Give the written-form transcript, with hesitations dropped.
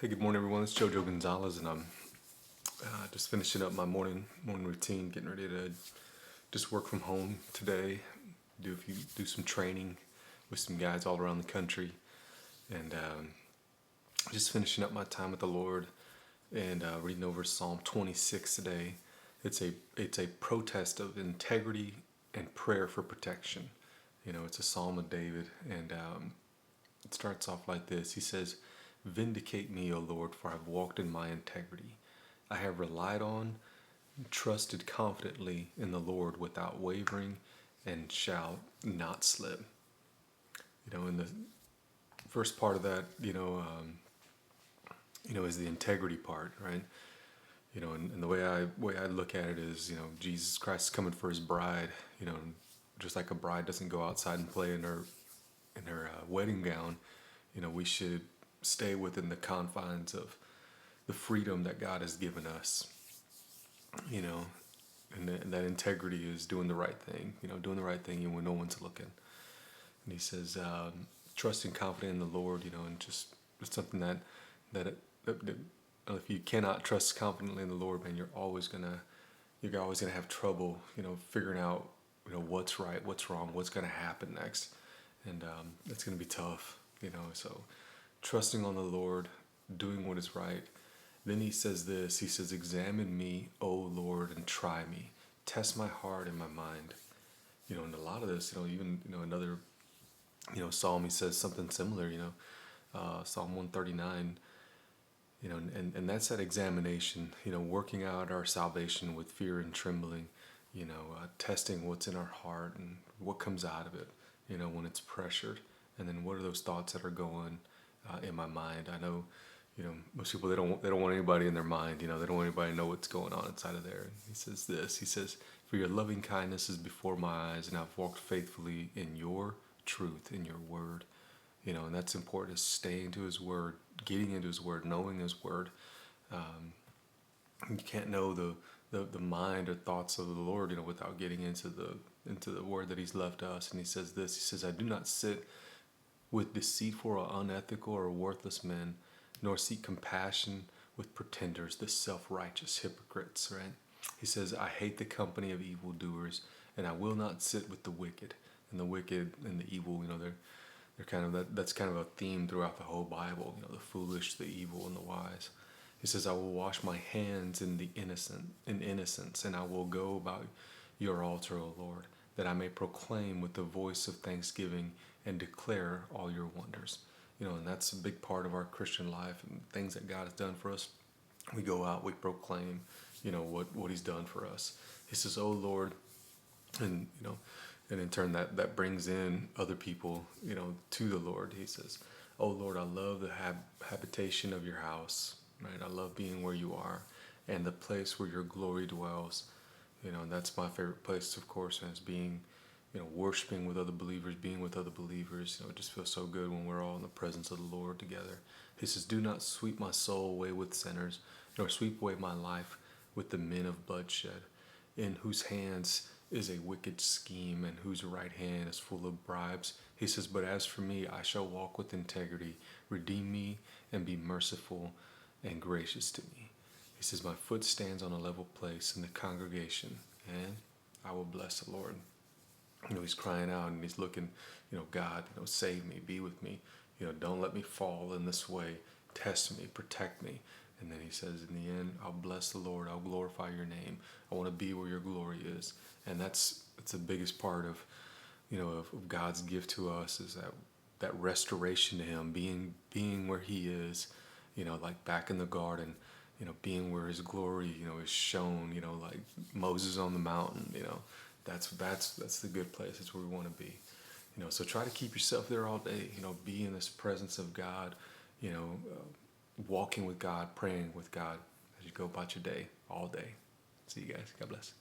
Hey, good morning, everyone. It's Jojo Gonzalez, and I'm just finishing up my morning routine, getting ready to just work from home today. Do some training with some guys all around the country, and just finishing up my time with the Lord and reading over Psalm 26 today. It's a protest of integrity and prayer for protection. It's a Psalm of David, and it starts off like this. He says, "Vindicate me, O Lord, for I have walked in my integrity. I have relied on and trusted confidently in the Lord without wavering and shall not slip." In the first part of that, is the integrity part, right? And the way I look at it is, Jesus Christ is coming for his bride, just like a bride doesn't go outside and play in her wedding gown. We should stay within the confines of the freedom that God has given us. And that integrity is doing the right thing. Doing the right thing even when no one's looking. And he says, trust and confident in the Lord. And just it's something that if you cannot trust confidently in the Lord, man, you're always gonna have trouble, figuring out, what's right, what's wrong, what's gonna happen next, and it's gonna be tough, So trusting on the Lord, doing what is right. Then he says this. He says, "Examine me, O Lord, and try me. Test my heart and my mind." And a lot of this, even another, psalm, he says something similar. Psalm 139. And that's that examination, working out our salvation with fear and trembling, testing what's in our heart and what comes out of it, when it's pressured. And then what are those thoughts that are going in my mind? I know, most people, they don't want anybody in their mind, they don't want anybody to know what's going on inside of there. And he says this, he says, "For your loving kindness is before my eyes, and I've walked faithfully in your truth, in your word." And that's important, is staying to his word, getting into his word, knowing his word. You can't know the mind or thoughts of the Lord, without getting into the word that he's left us. And he says this, he says, "I do not sit with deceitful or unethical or worthless men, nor seek compassion with pretenders, the self-righteous hypocrites," right? He says, "I hate the company of evildoers, and I will not sit with the wicked." And the wicked and the evil, they're kind of that's kind of a theme throughout the whole Bible. The foolish, the evil, and the wise. He says, "I will wash my hands in innocence, and I will go about your altar, O Lord, that I may proclaim with the voice of thanksgiving and declare all your wonders." And that's a big part of our Christian life and things that God has done for us. We go out, we proclaim, what he's done for us. He says, "Oh Lord," and and in turn that brings in other people, to the Lord. He says, "Oh Lord, I love the habitation of your house," right? "I love being where you are, and the place where your glory dwells." And that's my favorite place, of course, and it's being, worshiping with other believers, being with other believers. It just feels so good when we're all in the presence of the Lord together. He says, "Do not sweep my soul away with sinners, nor sweep away my life with the men of bloodshed, in whose hands is a wicked scheme, and whose right hand is full of bribes." He says, "But as for me, I shall walk with integrity. Redeem me and be merciful and gracious to me." He says, "My foot stands on a level place in the congregation, and I will bless the Lord." He's crying out and he's looking, "God, save me, be with me. Don't let me fall in this way. Test me, protect me." And then he says, in the end, "I'll bless the Lord. I'll glorify your name. I want to be where your glory is." And that's the biggest part of, of God's gift to us, is that restoration to him, being where he is, like back in the garden, being where his glory, is shown, like Moses on the mountain, that's the good place. That's where we want to be. So try to keep yourself there all day, be in this presence of God, walking with God, praying with God as you go about your day all day. See you guys. God bless.